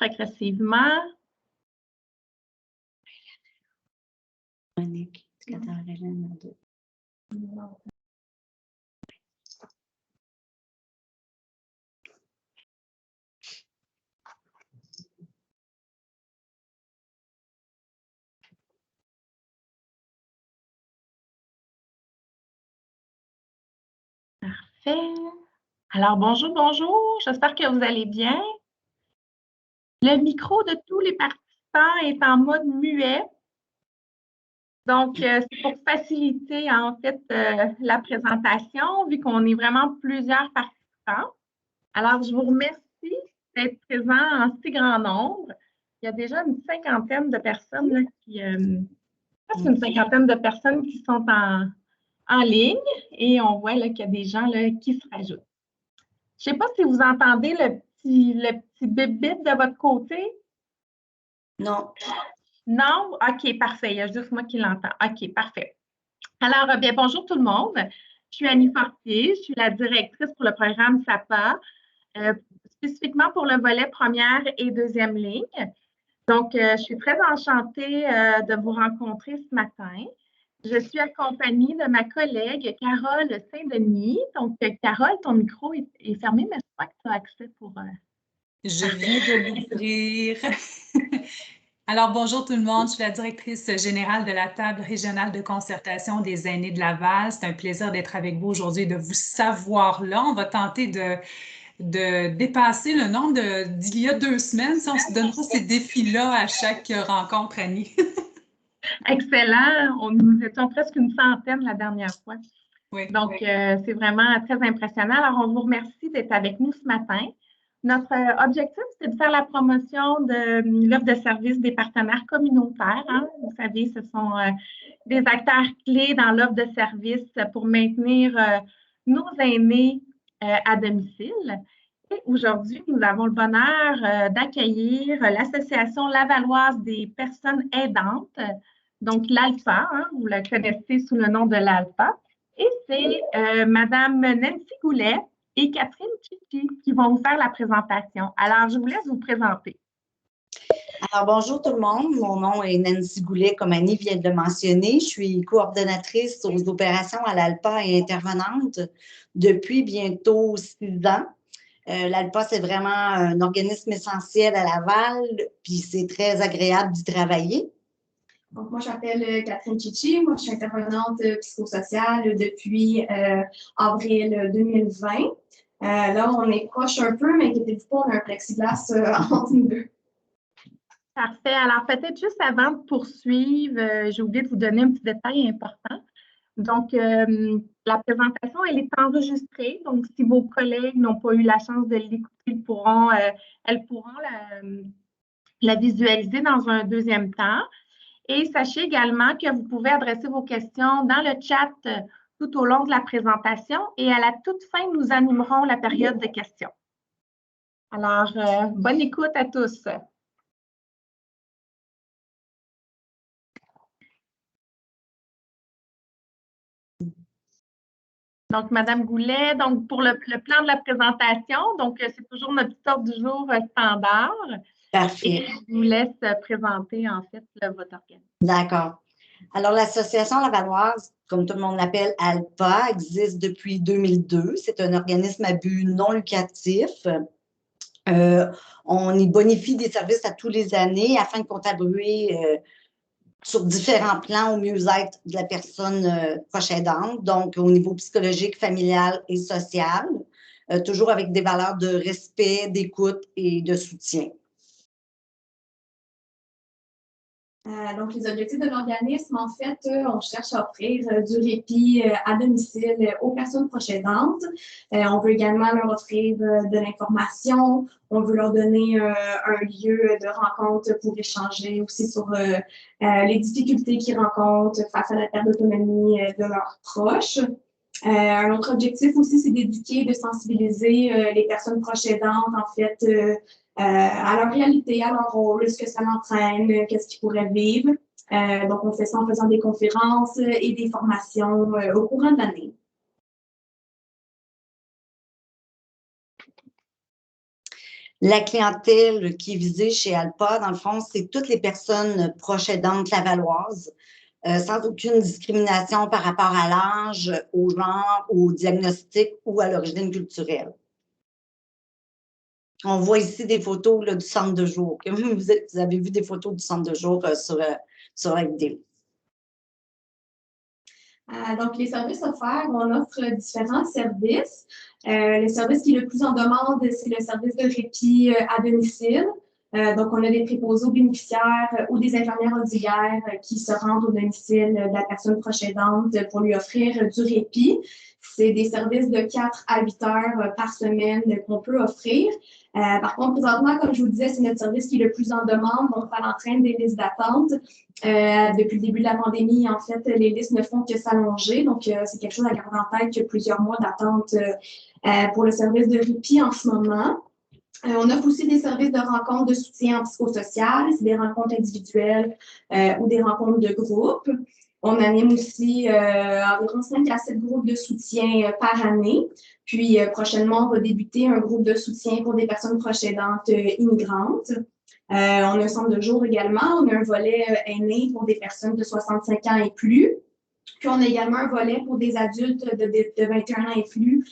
progressivement. Monique, Parfait. Alors, bonjour, bonjour. J'espère que vous allez bien. Le micro de tous les participants est en mode muet. Donc, c'est pour faciliter, en fait, la présentation, vu qu'on est vraiment plusieurs participants. Alors, je vous remercie d'être présents en si grand nombre. Il y a déjà une cinquantaine de personnes là, presque une cinquantaine de personnes qui sont en ligne et on voit qu'il y a des gens là, qui se rajoutent. Je ne sais pas si vous entendez le petit bip-bip de votre côté. Non. Non? OK, parfait. Il y a juste moi qui l'entends. OK, parfait. Alors, bien, bonjour tout le monde. Je suis Annie Fortier, je suis la directrice pour le programme SAPA, spécifiquement pour le volet première et deuxième ligne. Donc, je suis très enchantée de vous rencontrer ce matin. Je suis accompagnée de ma collègue Carole Saint-Denis. Donc, Carole, ton micro est fermé, mais je crois que tu as accès pour… Je viens de l'ouvrir. Alors, bonjour tout le monde. Je suis la directrice générale de la table régionale de concertation des aînés de Laval. C'est un plaisir d'être avec vous aujourd'hui et de vous savoir là. On va tenter de dépasser le nombre d'il y a 2 semaines. Si on se donnera ces défis-là à chaque rencontre, Annie. Excellent. Nous étions presque une centaine la dernière fois. Oui. Donc, c'est vraiment très impressionnant. Alors, on vous remercie d'être avec nous ce matin. Notre objectif, c'est de faire la promotion de l'offre de services des partenaires communautaires. Hein. Vous savez, ce sont des acteurs clés dans l'offre de services pour maintenir nos aînés à domicile. Et aujourd'hui, nous avons le bonheur d'accueillir l'Association lavalloise des personnes aidantes, donc l'ALPA, hein, vous la connaissez sous le nom de l'ALPA. Et c'est Madame Nancy Goulet et Catherine Chichi qui vont vous faire la présentation. Alors, je vous laisse vous présenter. Alors, bonjour tout le monde. Mon nom est Nancy Goulet, comme Annie vient de le mentionner. Je suis coordonnatrice aux opérations à l'ALPA et intervenante depuis bientôt 6 ans. L'ALPA, c'est vraiment un organisme essentiel à Laval, puis c'est très agréable d'y travailler. Donc, moi, je m'appelle Catherine Chichi. Moi, je suis intervenante psychosociale depuis avril 2020. Là, on est proche un peu, mais inquiétez-vous pas, on a un plexiglas entre nous deux. Parfait. Alors, peut-être juste avant de poursuivre, j'ai oublié de vous donner un petit détail important. Donc, la présentation, elle est enregistrée. Donc, si vos collègues n'ont pas eu la chance de l'écouter, elles pourront la visualiser dans un deuxième temps. Et sachez également que vous pouvez adresser vos questions dans le chat tout au long de la présentation et à la toute fin, nous animerons la période de questions. Alors, bonne écoute à tous. Donc, Madame Goulet, donc pour le plan de la présentation, donc c'est toujours notre petit ordre du jour standard. Parfait. Et je vous laisse présenter en fait votre organisme. D'accord. Alors, l'Association lavalloise, comme tout le monde l'appelle, ALPA, existe depuis 2002. C'est un organisme à but non lucratif. On y bonifie des services à tous les années afin de contribuer sur différents plans au mieux-être de la personne proche aidante, donc au niveau psychologique, familial et social, toujours avec des valeurs de respect, d'écoute et de soutien. Donc, les objectifs de l'organisme, en fait, on cherche à offrir du répit à domicile aux personnes proches aidantes. On veut également leur offrir de l'information. On veut leur donner un lieu de rencontre pour échanger aussi sur les difficultés qu'ils rencontrent face à la perte d'autonomie de leurs proches. Un autre objectif aussi, c'est d'éduquer, de sensibiliser les personnes proches aidantes, en fait, à leur réalité, à leur rôle, ce que ça entraîne, qu'est-ce qu'ils pourraient vivre. Donc, on fait ça en faisant des conférences et des formations au courant de l'année. La clientèle qui est visée chez Alpa, dans le fond, c'est toutes les personnes proches aidantes lavalloises, sans aucune discrimination par rapport à l'âge, au genre, au diagnostic ou à l'origine culturelle. On voit ici des photos là, du centre de jour. Vous avez vu des photos du centre de jour sur la vidéo. Donc, les services offerts, on offre différents services. Le service qui est le plus en demande, c'est le service de répit à domicile. Donc, on a des préposés aux bénéficiaires ou des infirmières auxiliaires qui se rendent au domicile de la personne proche aidante pour lui offrir du répit. C'est des services de 4 à 8 heures par semaine qu'on peut offrir. Par contre, présentement, comme je vous disais, c'est notre service qui est le plus en demande. Donc, ça entraîne des listes d'attente. Depuis le début de la pandémie, en fait, les listes ne font que s'allonger. Donc, c'est quelque chose à garder en tête qu'il y a plusieurs mois d'attente pour le service de répit en ce moment. On offre aussi des services de rencontres de soutien en psychosocial, c'est des rencontres individuelles ou des rencontres de groupe. On anime aussi environ 5 à 7 groupes de soutien par année. Puis prochainement, on va débuter un groupe de soutien pour des personnes proches aidantes immigrantes. On a un centre de jour également. On a un volet aîné pour des personnes de 65 ans et plus. Puis, on a également un volet pour des adultes de 21 ans et plus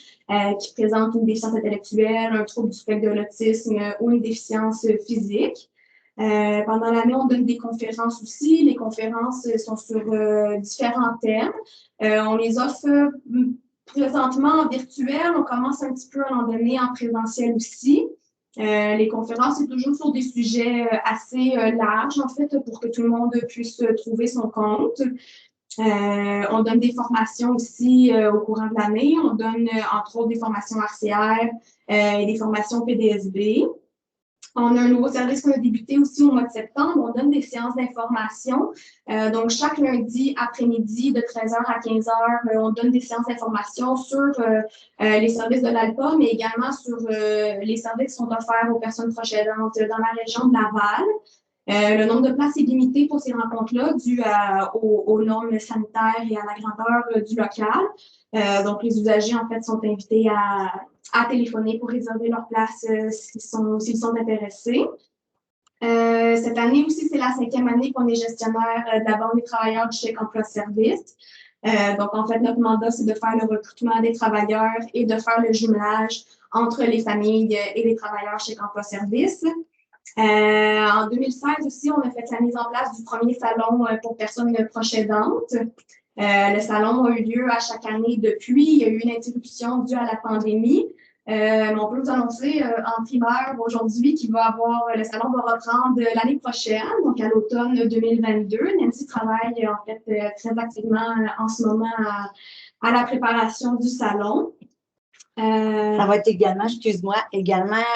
qui présentent une déficience intellectuelle, un trouble du spectre de l'autisme ou une déficience physique. Pendant l'année, on donne des conférences aussi. Les conférences sont sur différents thèmes. On les offre présentement en virtuel. On commence un petit peu à en donner en présentiel aussi. Les conférences, c'est toujours sur des sujets assez larges, en fait, pour que tout le monde puisse trouver son compte. On donne des formations aussi au courant de l'année. On donne, entre autres, des formations RCR et des formations PDSB. On a un nouveau service qu'on a débuté aussi au mois de septembre. On donne des séances d'information. Donc, chaque lundi après-midi de 13h à 15h, on donne des séances d'information sur les services de l'ALPA, mais également sur les services qui sont offerts aux personnes proches aidantes dans la région de Laval. Le nombre de places est limité pour ces rencontres-là dû aux normes sanitaires et à la grandeur du local. Donc, les usagers, en fait, sont invités à téléphoner pour réserver leur place s'ils sont intéressés. Cette année aussi, c'est la 5e année qu'on est gestionnaire de la Banque des travailleurs du chèque emploi-service. Donc, en fait, notre mandat, c'est de faire le recrutement des travailleurs et de faire le jumelage entre les familles et les travailleurs chèque emploi-service. En 2016 aussi, on a fait la mise en place du premier salon pour personnes proches aidantes. Le salon a eu lieu à chaque année depuis. Il y a eu une interruption due à la pandémie. Mais on peut vous annoncer en primeur aujourd'hui le salon va reprendre l'année prochaine, donc à l'automne 2022. Nancy travaille en fait très activement en ce moment à la préparation du salon. Ça va être également,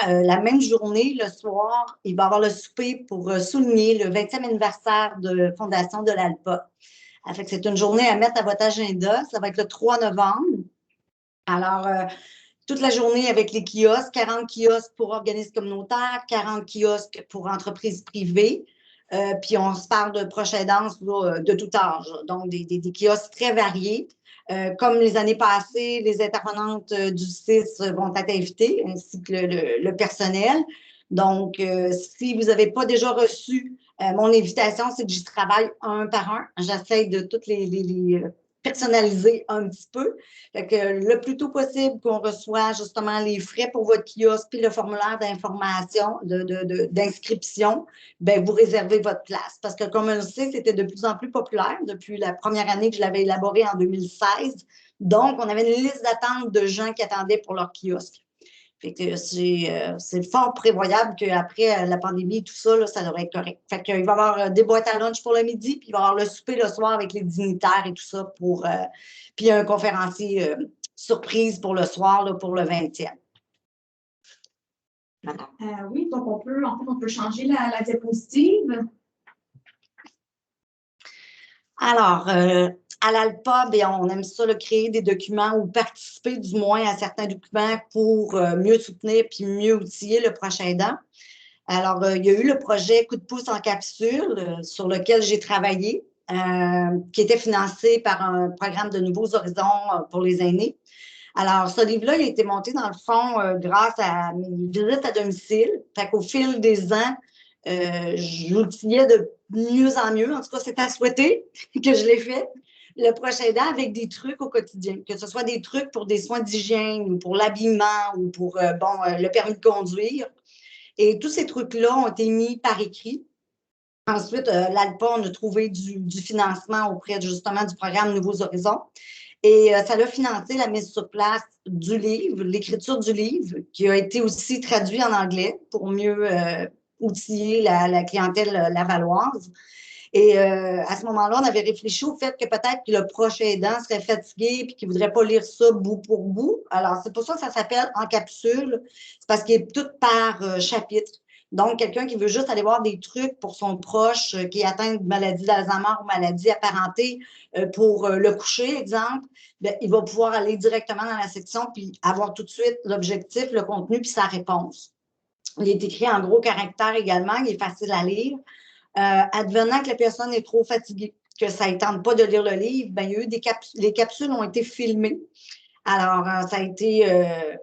la même journée, le soir, il va y avoir le souper pour souligner le 20e anniversaire de fondation de l'ALPA. C'est une journée à mettre à votre agenda. Ça va être le 3 novembre. Alors, toute la journée avec les kiosques, 40 kiosques pour organismes communautaires, 40 kiosques pour entreprises privées. Puis, on se parle de proche aidance de tout âge. Donc, des kiosques très variés. Comme les années passées, les intervenantes du CIS vont être invitées, ainsi que le personnel. Donc, si vous n'avez pas déjà reçu mon invitation, c'est que j'y travaille un par un. J'essaie de toutes les personnaliser un petit peu. Fait que le plus tôt possible qu'on reçoit justement les frais pour votre kiosque puis le formulaire d'information, d'inscription, bien, vous réservez votre place. Parce que comme on le sait, c'était de plus en plus populaire depuis la première année que je l'avais élaboré en 2016. Donc, on avait une liste d'attente de gens qui attendaient pour leur kiosque. Fait que c'est fort prévoyable qu'après la pandémie, tout ça, là, ça devrait être correct. Fait qu'il va y avoir des boîtes à lunch pour le midi, puis il va y avoir le souper le soir avec les dignitaires et tout ça puis un conférencier surprise pour le soir, là, pour le 20e. Oui, donc on peut changer la diapositive. Alors, à l'ALPA, on aime ça, créer des documents ou participer du moins à certains documents pour mieux soutenir puis mieux outiller le proche aidant. Alors, il y a eu le projet Coup de pouce en capsule sur lequel j'ai travaillé, qui était financé par un programme de Nouveaux Horizons pour les aînés. Alors, ce livre-là, il a été monté dans le fond grâce à mes visites à domicile. Fait qu'au fil des ans, j'outillais de mieux en mieux. En tout cas, c'est à souhaiter que je l'ai fait. Le proche aidant avec des trucs au quotidien, que ce soit des trucs pour des soins d'hygiène ou pour l'habillement ou pour le permis de conduire. Et tous ces trucs-là ont été mis par écrit. Ensuite, l'ALPA, on a trouvé du financement auprès justement du programme Nouveaux Horizons. Et ça a financé la mise sur place du livre, l'écriture du livre, qui a été aussi traduit en anglais pour mieux outiller la clientèle lavalloise. Et à ce moment-là, on avait réfléchi au fait que peut-être que le proche aidant serait fatigué et qu'il ne voudrait pas lire ça bout pour bout. Alors, c'est pour ça que ça s'appelle en capsule. C'est parce qu'il est tout par chapitre. Donc, quelqu'un qui veut juste aller voir des trucs pour son proche qui est atteint de maladie d'Alzheimer ou maladie apparentée pour le coucher, exemple, bien, il va pouvoir aller directement dans la section puis avoir tout de suite l'objectif, le contenu puis sa réponse. Il est écrit en gros caractères également, il est facile à lire. Advenant que la personne est trop fatiguée, que ça ne tente pas de lire le livre, bien, il y a eu les capsules ont été filmées. Alors, ça a été.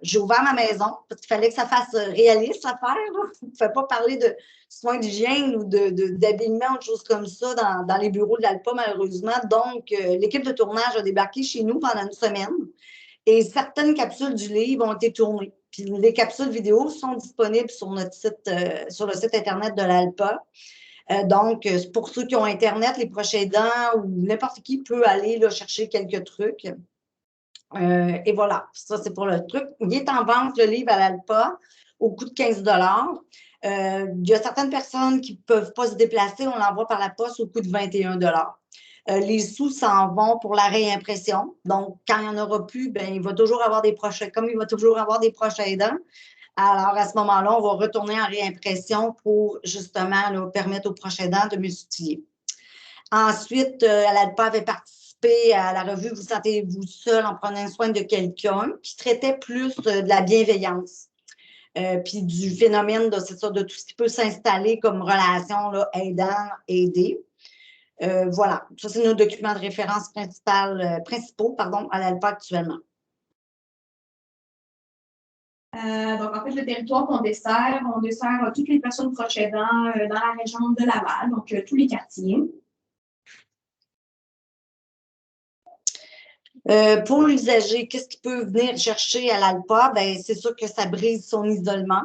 J'ai ouvert ma maison parce qu'il fallait que ça fasse réaliste à faire. On ne pouvait pas parler de soins d'hygiène ou d'habillement ou de choses comme ça dans les bureaux de l'ALPA, malheureusement. Donc, l'équipe de tournage a débarqué chez nous pendant une semaine et certaines capsules du livre ont été tournées. Puis les capsules vidéo sont disponibles sur notre site, sur le site Internet de l'ALPA. Donc, pour ceux qui ont Internet, les proches aidants ou n'importe qui peut aller là, chercher quelques trucs. Et voilà, ça c'est pour le truc. Il est en vente, le livre à l'ALPA, au coût de 15 il y a certaines personnes qui ne peuvent pas se déplacer, on l'envoie par la poste au coût de 21 les sous s'en vont pour la réimpression. Donc, quand il n'y en aura plus, ben, il va toujours avoir des proches, comme il va toujours avoir des proches aidants. Alors, à ce moment-là, on va retourner en réimpression pour justement là, permettre aux proches aidants de mieux s'utiliser. Ensuite, l'ALPA avait participé à la revue Vous sentez-vous seul en prenant soin de quelqu'un qui traitait plus de la bienveillance. Puis du phénomène de tout ce qui peut s'installer comme relation là, aidant-aidé. Voilà, ça c'est nos documents de référence principaux à l'ALPA actuellement. Donc, en fait, le territoire qu'on dessert, on dessert toutes les personnes proches aidants dans la région de Laval, donc tous les quartiers. Pour l'usager, qu'est-ce qu'il peut venir chercher à l'ALPA? Bien, c'est sûr que ça brise son isolement.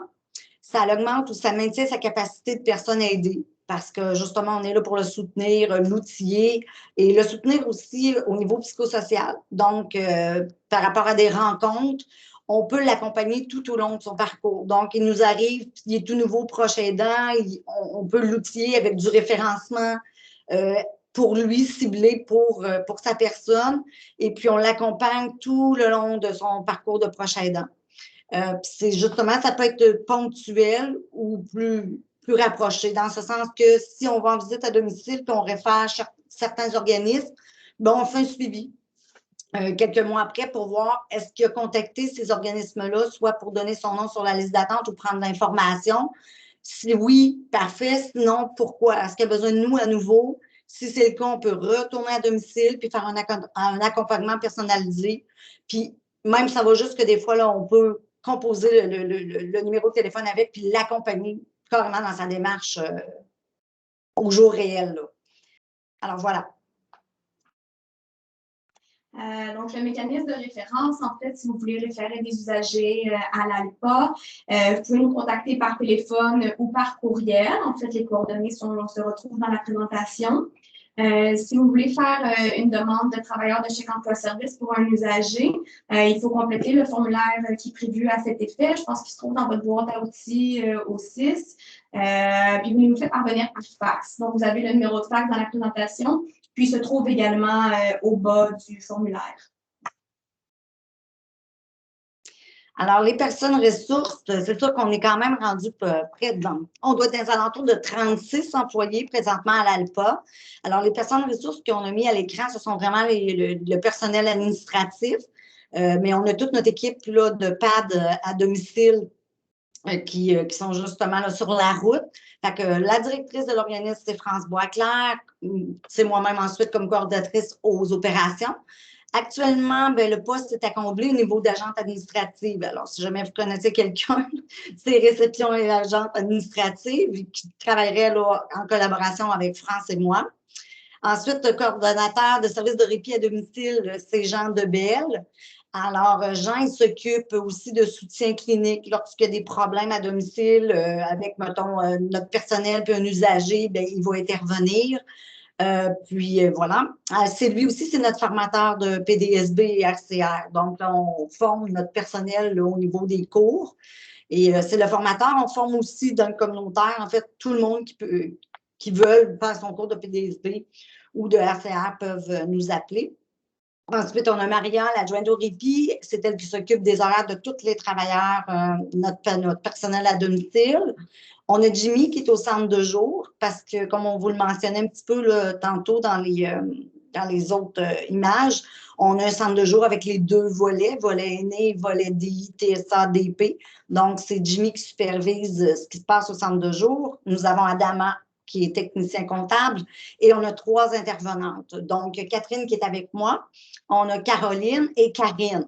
Ça augmente ou ça maintient sa capacité de personne à aider parce que justement, on est là pour le soutenir, l'outiller et le soutenir aussi au niveau psychosocial. Donc, par rapport à des rencontres, on peut l'accompagner tout au long de son parcours. Donc, il nous arrive, il est tout nouveau proche aidant, on peut l'outiller avec du référencement pour lui, ciblé pour sa personne. Et puis, on l'accompagne tout le long de son parcours de proche aidant. C'est justement, ça peut être ponctuel ou plus rapproché, dans ce sens que si on va en visite à domicile et on réfère certains organismes, ben on fait un suivi quelques mois après pour voir est-ce qu'il a contacté ces organismes-là, soit pour donner son nom sur la liste d'attente ou prendre l'information. Si oui, parfait. Sinon, pourquoi? Est-ce qu'il a besoin de nous à nouveau? Si c'est le cas, on peut retourner à domicile puis faire un accompagnement personnalisé. Puis même, ça va juste que des fois, là, on peut composer le numéro de téléphone avec puis l'accompagner carrément dans sa démarche au jour réel. Là. Alors, voilà. Donc, le mécanisme de référence, en fait, si vous voulez référer des usagers à l'ALPA, vous pouvez nous contacter par téléphone ou par courriel. En fait, les coordonnées se retrouvent dans la présentation. Si vous voulez faire une demande de travailleur de chèque emploi-service pour un usager, il faut compléter le formulaire qui est prévu à cet effet. Je pense qu'il se trouve dans votre boîte à outils au 6. Puis vous nous faites parvenir par fax. Donc, vous avez le numéro de fax dans la présentation, puis il se trouve également au bas du formulaire. Alors, les personnes ressources, c'est sûr qu'on est quand même rendu près de... On doit être dans les alentours de 36 employés présentement à l'ALPA. Alors, les personnes ressources qu'on a mis à l'écran, ce sont vraiment le personnel administratif. Mais on a toute notre équipe là, de PAD à domicile qui sont justement là, sur la route. Fait que la directrice de l'organisme, c'est France Boisclair. C'est moi-même ensuite comme coordinatrice aux opérations. Actuellement, ben, le poste est à combler au niveau d'agente administrative. Alors, si jamais vous connaissez quelqu'un, c'est réception et agente administrative qui travaillerait là, en collaboration avec France et moi. Ensuite, le coordonnateur de services de répit à domicile, c'est Jean Debelle. Alors, Jean, il s'occupe aussi de soutien clinique lorsqu'il y a des problèmes à domicile avec, mettons, notre personnel puis un usager, bien, il va intervenir. Voilà. C'est lui aussi, c'est notre formateur de PDSB et RCR. Donc, là, on forme notre personnel là, au niveau des cours. Et c'est le formateur. On forme aussi dans le communautaire, en fait, tout le monde qui veulent faire son cours de PDSB ou de RCR peuvent nous appeler. Ensuite, on a Maria, l'adjointe au répit. C'est elle qui s'occupe des horaires de tous les travailleurs, notre personnel à domicile. On a Jimmy qui est au centre de jour parce que, comme on vous le mentionnait un petit peu là, tantôt dans les autres images, on a un centre de jour avec les 2 volets, volet aîné, volet DI, TSA, DP. Donc, c'est Jimmy qui supervise ce qui se passe au centre de jour. Nous avons Adama qui est technicien comptable, et on a 3 intervenantes. Donc, Catherine qui est avec moi, on a Caroline et Karine.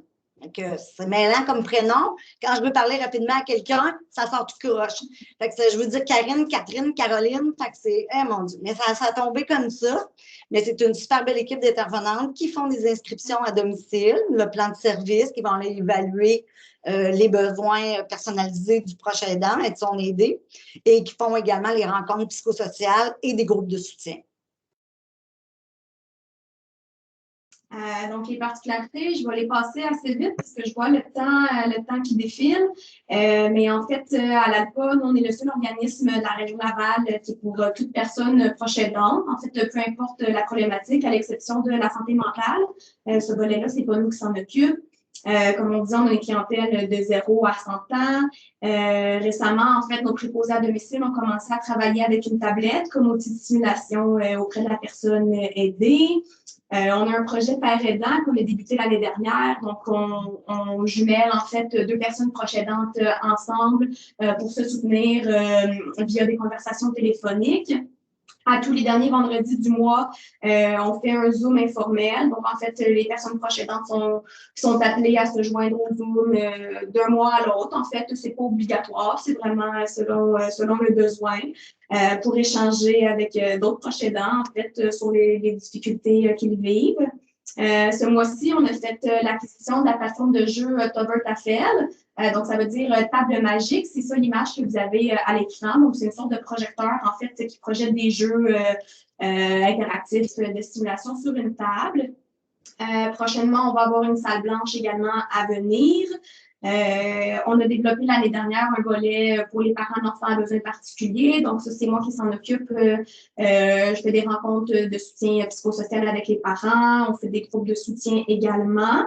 C'est mêlant comme prénom. Quand je veux parler rapidement à quelqu'un, ça sort tout croche. Fait que je veux dire Karine, Catherine, Caroline. Fait que c'est, mon Dieu, mais ça a tombé comme ça. Mais c'est une super belle équipe d'intervenantes qui font des inscriptions à domicile, le plan de service, qui vont aller évaluer les besoins personnalisés du proche aidant et de son aidé, et qui font également les rencontres psychosociales et des groupes de soutien. Donc, les particularités, je vais les passer assez vite parce que je vois le temps qui défile. Mais en fait, à l'ALPA, nous, on est le seul organisme de la région Laval qui est pour toute personne proche aidante. En fait, peu importe la problématique, à l'exception de la santé mentale. Ce volet-là, c'est pas nous qui s'en occupe. Comme on dit, on a une clientèle de 0 à 100 ans. Récemment, en fait, nos préposés à domicile ont commencé à travailler avec une tablette comme outil de simulation auprès de la personne aidée. On a un projet père aidant qu'on a débuté l'année dernière. Donc, on jumelle en fait 2 personnes proches aidantes ensemble pour se soutenir via des conversations téléphoniques. À tous les derniers vendredis du mois, on fait un Zoom informel. Donc, en fait, les personnes proches aidantes sont appelées à se joindre au Zoom d'un mois à l'autre. En fait, c'est pas obligatoire, c'est vraiment selon le besoin pour échanger avec d'autres proches aidants, en fait, sur les difficultés qu'ils vivent. Ce mois-ci, on a fait l'acquisition de la plateforme de jeu Tover Tafel. Donc, ça veut dire table magique. C'est ça l'image que vous avez à l'écran. Donc, c'est une sorte de projecteur, en fait, qui projette des jeux interactifs de stimulation sur une table. Prochainement, on va avoir une salle blanche également à venir. On a développé l'année dernière un volet pour les parents d'enfants à besoins particuliers. Donc, ça, c'est moi qui s'en occupe. Je fais des rencontres de soutien psychosocial avec les parents. On fait des groupes de soutien également.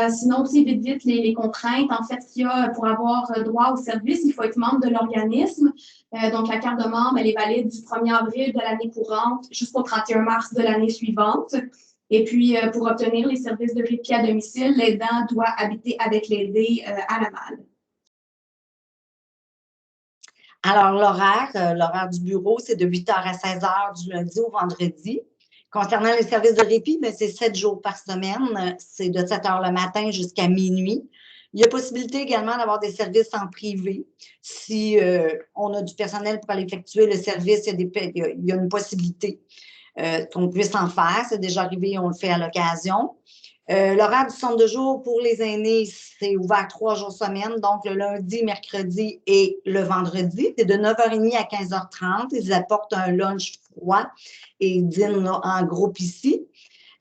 Sinon aussi, vite, les contraintes, en fait, qu'il y a pour avoir droit au service, il faut être membre de l'organisme. Donc, la carte de membre, elle est valide du 1er avril de l'année courante jusqu'au 31 mars de l'année suivante. Et puis, pour obtenir les services de répit à domicile, l'aidant doit habiter avec l'aidé à Laval. Alors, l'horaire du bureau, c'est de 8h à 16h du lundi au vendredi. Concernant les services de répit, c'est 7 jours par semaine. C'est de 7h le matin jusqu'à minuit. Il y a possibilité également d'avoir des services en privé. Si on a du personnel pour aller effectuer le service, il y a une possibilité qu'on puisse en faire. C'est déjà arrivé, on le fait à l'occasion. L'horaire du centre de jour pour les aînés, c'est ouvert 3 jours semaine, donc le lundi, mercredi et le vendredi. C'est de 9h30 à 15h30. Ils apportent un lunch froid et dînent en groupe ici.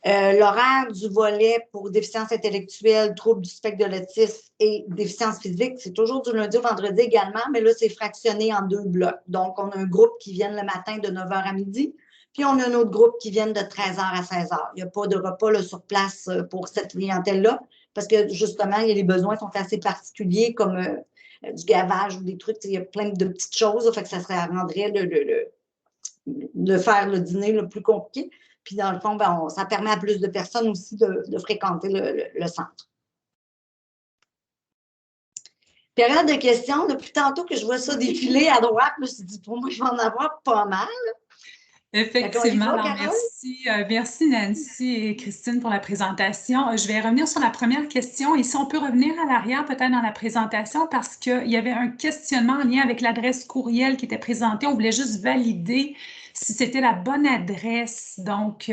L'horaire du volet pour déficience intellectuelle, troubles du spectre de l'autisme et déficience physique, c'est toujours du lundi au vendredi également, mais là, c'est fractionné en 2 blocs. Donc, on a un groupe qui vient le matin de 9h à midi, puis on a un autre groupe qui vient de 13h à 16h. Il n'y a pas de repas là, sur place pour cette clientèle-là, parce que justement, les besoins sont assez particuliers, comme du gavage ou des trucs. Il y a plein de petites choses, fait que ça rendrait de faire le dîner le plus compliqué. Puis dans le fond, ça permet à plus de personnes aussi de fréquenter le centre. Période de questions. Depuis tantôt que je vois ça défiler à droite, je me suis dit, pour moi, je vais en avoir pas mal. Effectivement. Fait qu'on y va, Alors, Carole? merci Nancy et Christine pour la présentation. Je vais revenir sur la première question et si on peut revenir à l'arrière peut-être dans la présentation parce qu'il y avait un questionnement en lien avec l'adresse courriel qui était présentée. On voulait juste valider si c'était la bonne adresse. Donc,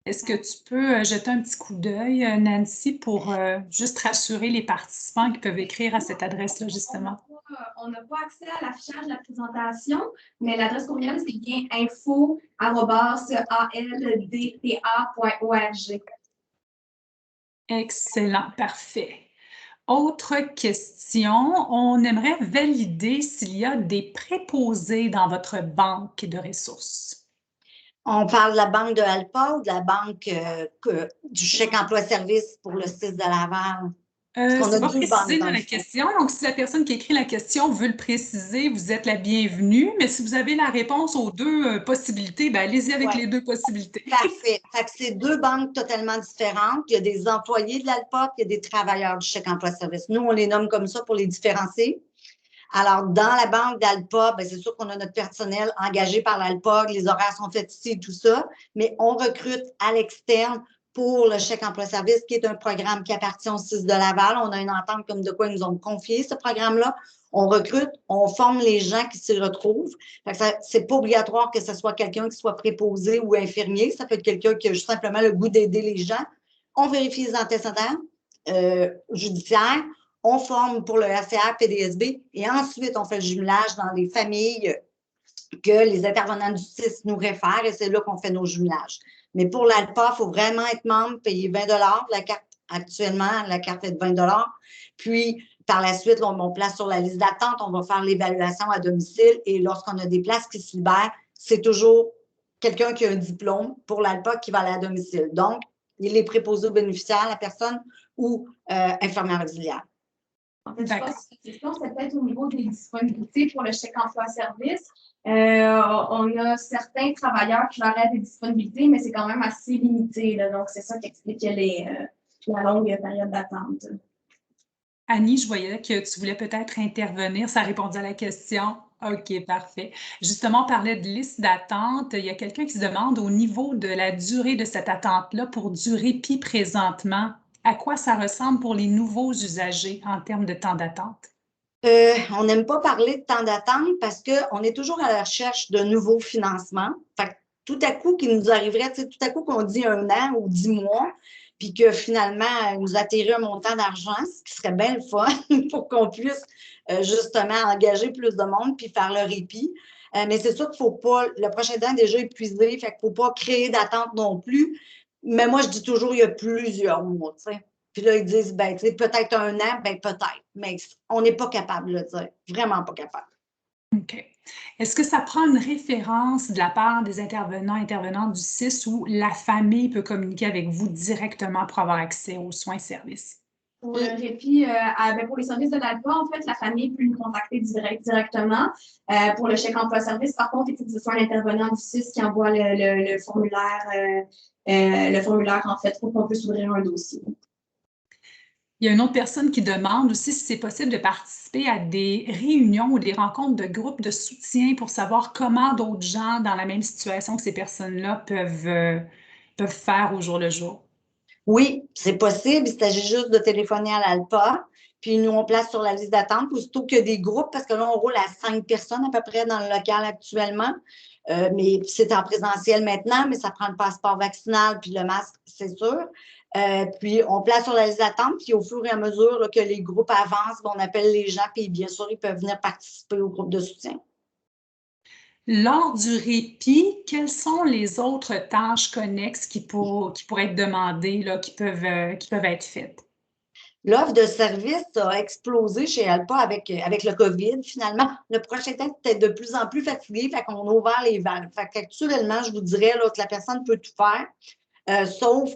est-ce que tu peux jeter un petit coup d'œil, Nancy, pour juste rassurer les participants qui peuvent écrire à cette adresse-là, justement? On n'a pas accès à l'affichage de la présentation, mais l'adresse courriel, c'est bien info@aldpa.org. Excellent, parfait. Autre question, on aimerait valider s'il y a des préposés dans votre banque de ressources. On parle de la banque de Alpa ou de la banque du chèque emploi-service pour le 6 de Laval? Parce qu'on C'est a pas deux précisé banques dans dans le la fond. question, donc si la personne qui écrit la question veut le préciser, vous êtes la bienvenue, mais si vous avez la réponse aux deux possibilités, ben allez-y avec Ouais. les deux possibilités. Parfait. Fait que c'est deux banques totalement différentes. Il y a des employés de l'ALPA, puis il y a des travailleurs du chèque emploi-service. Nous, on les nomme comme ça pour les différencier. Alors, dans la banque d'ALPA, ben, c'est sûr qu'on a notre personnel engagé par l'ALPA, les horaires sont faits ici et tout ça, mais on recrute à l'externe pour le chèque emploi-service, qui est un programme qui appartient au 6 de Laval. On a une entente comme de quoi ils nous ont confié ce programme-là. On recrute, on forme les gens qui s'y retrouvent. C'est pas obligatoire que ce soit quelqu'un qui soit préposé ou infirmier. Ça peut être quelqu'un qui a juste simplement le goût d'aider les gens. On vérifie les antécédents judiciaires. On forme pour le RCR, PDSB, et ensuite, on fait le jumelage dans les familles que les intervenants du CIS nous réfèrent, et c'est là qu'on fait nos jumelages. Mais pour l'ALPA, il faut vraiment être membre, payer 20 la carte, actuellement, la carte est de 20 Puis, par la suite, on place sur la liste d'attente, on va faire l'évaluation à domicile, et lorsqu'on a des places qui se libèrent, c'est toujours quelqu'un qui a un diplôme pour l'ALPA qui va aller à domicile. Donc, il est préposé aux bénéficiaires, la personne, ou infirmière auxiliaire. En fait, je pense que la question, c'est peut-être au niveau des disponibilités pour le chèque emploi-service. On a certains travailleurs qui auraient des disponibilités, mais c'est quand même assez limité. Là, donc, c'est ça qui explique la longue période d'attente. Annie, je voyais que tu voulais peut-être intervenir. Ça répondait à la question. OK, parfait. Justement, on parlait de liste d'attente. Il y a quelqu'un qui se demande au niveau de la durée de cette attente-là pour du répit présentement, à quoi ça ressemble pour les nouveaux usagers en termes de temps d'attente? On n'aime pas parler de temps d'attente parce qu'on est toujours à la recherche de nouveaux financements. Fait que tout à coup, qu'il nous arriverait, tout à coup qu'on dit 1 an ou 10 mois, puis que finalement, nous atterrit un montant d'argent, ce qui serait bien le fun pour qu'on puisse justement engager plus de monde puis faire le répit. Mais c'est sûr qu'il ne faut pas, le prochain temps est déjà épuisé, fait qu'il ne faut pas créer d'attente non plus. Mais moi, je dis toujours, il y a plusieurs mois, tu sais. Puis là, ils disent, ben, tu sais, peut-être 1 an, ben, peut-être. Mais on n'est pas capable de le dire. Vraiment pas capable. OK. Est-ce que ça prend une référence de la part des intervenantes du CIS ou la famille peut communiquer avec vous directement pour avoir accès aux soins et services? Pour le répit, pour les services de l'ALPA, en fait, la famille peut nous contacter directement. Pour le chèque emploi-service, par contre, il faut que ce soit un intervenant du CIS qui envoie le formulaire, en fait, pour qu'on puisse ouvrir un dossier. Il y a une autre personne qui demande aussi si c'est possible de participer à des réunions ou des rencontres de groupes de soutien pour savoir comment d'autres gens dans la même situation que ces personnes-là peuvent faire au jour le jour. Oui, c'est possible. Il s'agit juste de téléphoner à l'ALPA. Puis nous, on place sur la liste d'attente, aussitôt qu'il y a des groupes, parce que là, on roule à 5 personnes à peu près dans le local actuellement. Mais c'est en présentiel maintenant, mais ça prend le passeport vaccinal puis le masque, c'est sûr. Puis on place sur la liste d'attente, puis au fur et à mesure là, que les groupes avancent, on appelle les gens, puis bien sûr, ils peuvent venir participer au groupe de soutien. Lors du répit, quelles sont les autres tâches connexes qui pourraient être demandées, là, qui peuvent être faites? L'offre de service a explosé chez Alpa avec le COVID, finalement. Le prochain temps, c'était de plus en plus fatigué, fait qu'on a ouvert les vannes. Fait qu'actuellement, je vous dirais là, que la personne peut tout faire. Sauf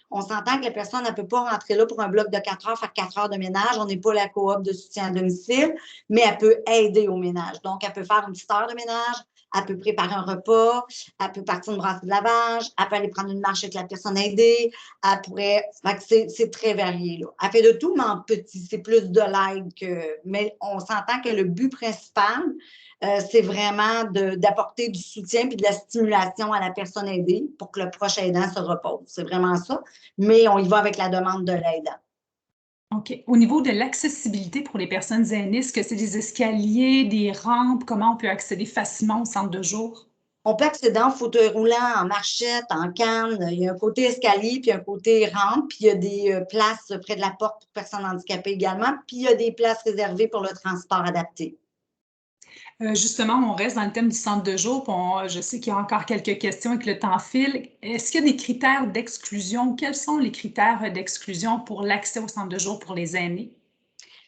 qu'on s'entend que la personne ne peut pas rentrer là pour un bloc de 4 heures, faire 4 heures de ménage. On n'est pas la coop de soutien à domicile, mais elle peut aider au ménage. Donc, elle peut faire une petite heure de ménage, elle peut préparer un repas, elle peut partir une brassée de lavage, elle peut aller prendre une marche avec la personne aidée, elle pourrait... c'est très varié, là. Elle fait de tout, mais en petit. C'est plus de l'aide que... Mais on s'entend que le but principal, c'est vraiment d'apporter du soutien puis de la stimulation à la personne aidée pour que le proche aidant se repose. C'est vraiment ça. Mais on y va avec la demande de l'aidant. OK. Au niveau de l'accessibilité pour les personnes aînées, est-ce que c'est des escaliers, des rampes? Comment on peut accéder facilement au centre de jour? On peut accéder en fauteuil roulant, en marchette, en canne. Il y a un côté escalier, puis un côté rampe, puis il y a des places près de la porte pour personnes handicapées également, puis il y a des places réservées pour le transport adapté. Justement, on reste dans le thème du centre de jour. Je sais qu'il y a encore quelques questions avec le temps file. Est-ce qu'il y a des critères d'exclusion? Quels sont les critères d'exclusion pour l'accès au centre de jour pour les aînés?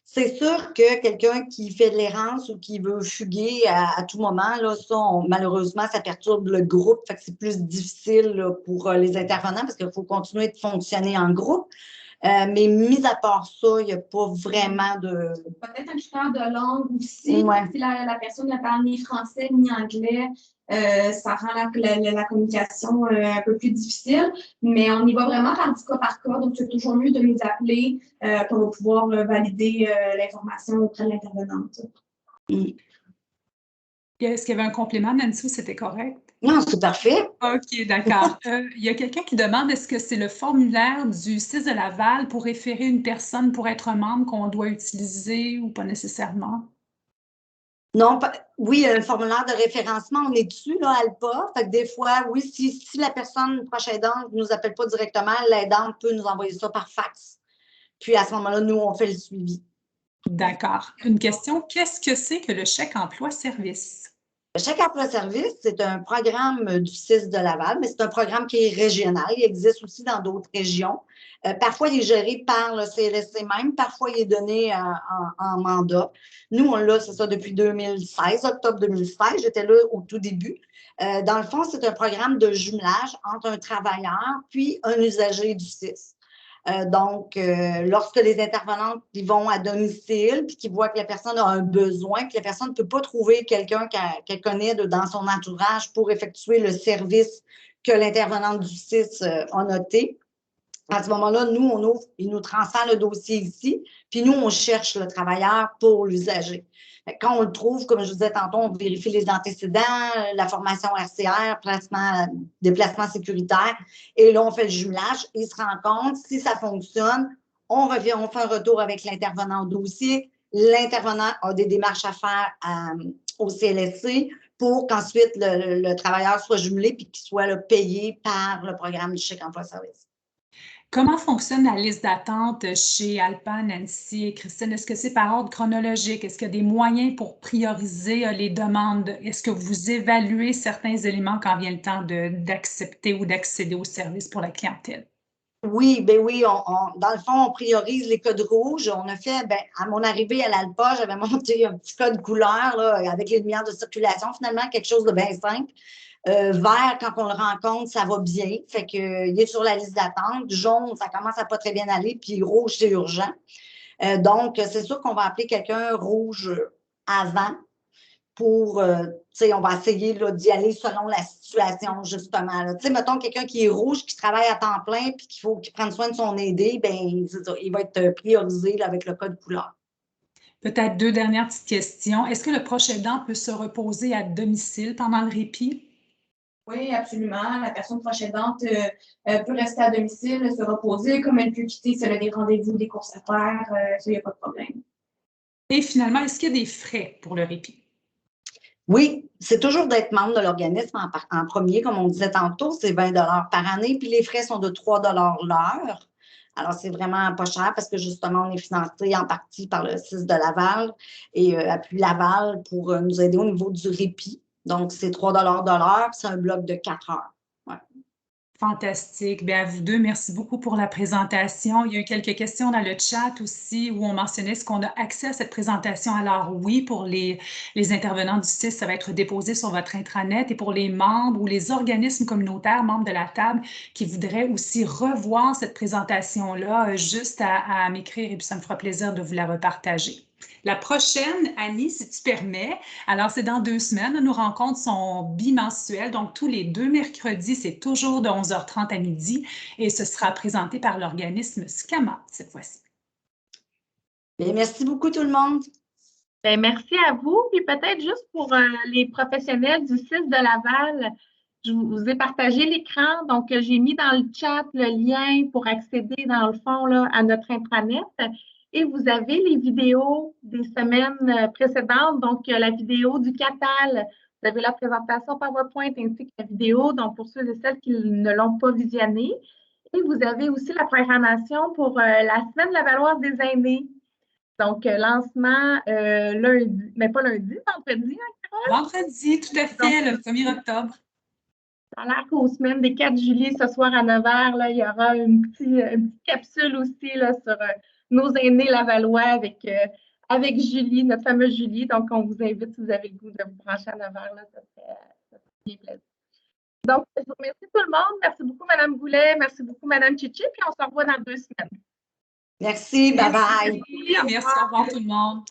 C'est sûr que quelqu'un qui fait de l'errance ou qui veut fuguer à tout moment, là, ça, malheureusement, ça perturbe le groupe. Fait que c'est plus difficile là, pour les intervenants parce qu'il faut continuer de fonctionner en groupe. Mais mis à part ça, il n'y a pas vraiment de... Peut-être un critère de langue aussi. Ouais. Si la personne ne parle ni français ni anglais, ça rend la communication un peu plus difficile. Mais on y va vraiment par cas. Donc, c'est toujours mieux de nous appeler pour pouvoir valider l'information auprès de l'intervenante. Est-ce qu'il y avait un complément, Nancy, ou c'était correct? Non, c'est parfait. OK, d'accord. Il y a quelqu'un qui demande, est-ce que c'est le formulaire du CIS de Laval pour référer une personne pour être membre qu'on doit utiliser ou pas nécessairement? Non, oui, il y a un formulaire de référencement, on est dessus, là, ALPA. Fait que des fois, oui, si la personne proche aidante ne nous appelle pas directement, l'aidante peut nous envoyer ça par fax. Puis à ce moment-là, nous, on fait le suivi. D'accord. Une question, qu'est-ce que c'est que le chèque emploi-service? Le chèque emploi-service, c'est un programme du CIS de Laval, mais c'est un programme qui est régional. Il existe aussi dans d'autres régions. Parfois, il est géré par le CLSC même. Parfois, il est donné en mandat. Nous, on l'a, c'est ça, depuis 2016, octobre 2016. J'étais là au tout début. Dans le fond, c'est un programme de jumelage entre un travailleur puis un usager du CIS. Donc, lorsque les intervenantes qui vont à domicile puis qui voient que la personne a un besoin, que la personne ne peut pas trouver quelqu'un qu'elle connaît dans son entourage pour effectuer le service que l'intervenante du CIS a noté, à ce moment-là, nous, on ouvre, ils nous transfèrent le dossier ici, puis nous, on cherche le travailleur pour l'usager. Quand on le trouve, comme je vous disais tantôt, on vérifie les antécédents, la formation RCR, déplacement sécuritaire, et là, on fait le jumelage, il se rend compte, si ça fonctionne, on revient, on fait un retour avec l'intervenant au dossier, l'intervenant a des démarches à faire au CLSC pour qu'ensuite le travailleur soit jumelé puis qu'il soit là, payé par le programme du chèque emploi-service. Comment fonctionne la liste d'attente chez Alpa, Nancy et Christine? Est-ce que c'est par ordre chronologique? Est-ce qu'il y a des moyens pour prioriser les demandes? Est-ce que vous évaluez certains éléments quand vient le temps d'accepter ou d'accéder au service pour la clientèle? Oui, ben oui, dans le fond, on priorise les codes rouges. On a fait, à mon arrivée à l'ALPA, j'avais monté un petit code couleur là, avec les lumières de circulation, finalement, quelque chose de bien simple. Vert, quand on le rencontre, ça va bien. Fait que, il est sur la liste d'attente. Jaune, ça commence à pas très bien aller. Puis rouge, c'est urgent. Donc, c'est sûr qu'on va appeler quelqu'un rouge avant pour, tu sais, on va essayer d'y aller selon la situation, justement. Tu sais, mettons quelqu'un qui est rouge, qui travaille à temps plein, puis qu'il faut qu'il prenne soin de son aidé, bien, il va être priorisé là, avec le code couleur. Peut-être deux dernières petites questions. Est-ce que le proche aidant peut se reposer à domicile pendant le répit? Oui, absolument. La personne proche aidante peut rester à domicile, se reposer, comme elle peut quitter si elle a des rendez-vous, des courses à faire, ça, il n'y a pas de problème. Et finalement, est-ce qu'il y a des frais pour le répit? Oui, c'est toujours d'être membre de l'organisme en premier, comme on disait tantôt, c'est 20 par année, puis les frais sont de 3 l'heure. Alors, c'est vraiment pas cher parce que justement, on est financé en partie par le CIS de Laval et Appui Laval pour nous aider au niveau du répit. Donc, c'est 3 de l'heure, c'est un bloc de 4 heures. Ouais. Fantastique. Bien, à vous deux, merci beaucoup pour la présentation. Il y a eu quelques questions dans le chat aussi où on mentionnait est-ce qu'on a accès à cette présentation. Alors oui, pour les intervenants du CIS, ça va être déposé sur votre intranet et pour les membres ou les organismes communautaires, membres de la table, qui voudraient aussi revoir cette présentation-là, juste à m'écrire et puis ça me fera plaisir de vous la repartager. La prochaine, Annie, si tu permets, alors c'est dans 2 semaines. Nos rencontres sont bimensuelles, donc tous les 2 mercredis, c'est toujours de 11h30 à midi et ce sera présenté par l'organisme SCAMA cette fois-ci. Bien, merci beaucoup tout le monde. Bien, merci à vous. Puis peut-être juste pour les professionnels du CIS de Laval, je vous ai partagé l'écran. Donc, j'ai mis dans le chat le lien pour accéder, dans le fond, là, à notre intranet. Et vous avez les vidéos des semaines précédentes. Donc, la vidéo du CATAL. Vous avez la présentation PowerPoint ainsi que la vidéo. Donc, pour ceux et celles qui ne l'ont pas visionnée. Et vous avez aussi la programmation pour la semaine lavalloise des aînés. Donc, lancement lundi, mais pas lundi, vendredi, hein, Carole? Vendredi, tout à fait, le 1er octobre. Ça a l'air qu'aux semaines des 4 juillet, ce soir à 9h, là, il y aura une petite capsule aussi là, sur nos aînés lavallois avec Julie, notre fameuse Julie. Donc, on vous invite, si vous avez le goût de vous brancher à 9h, là, ça fait bien plaisir. Donc, je vous remercie tout le monde. Merci beaucoup, Mme Goulet. Merci beaucoup, Mme Chichi. Puis, on se revoit dans 2 semaines. Merci, bye-bye. Merci, au revoir tout le monde.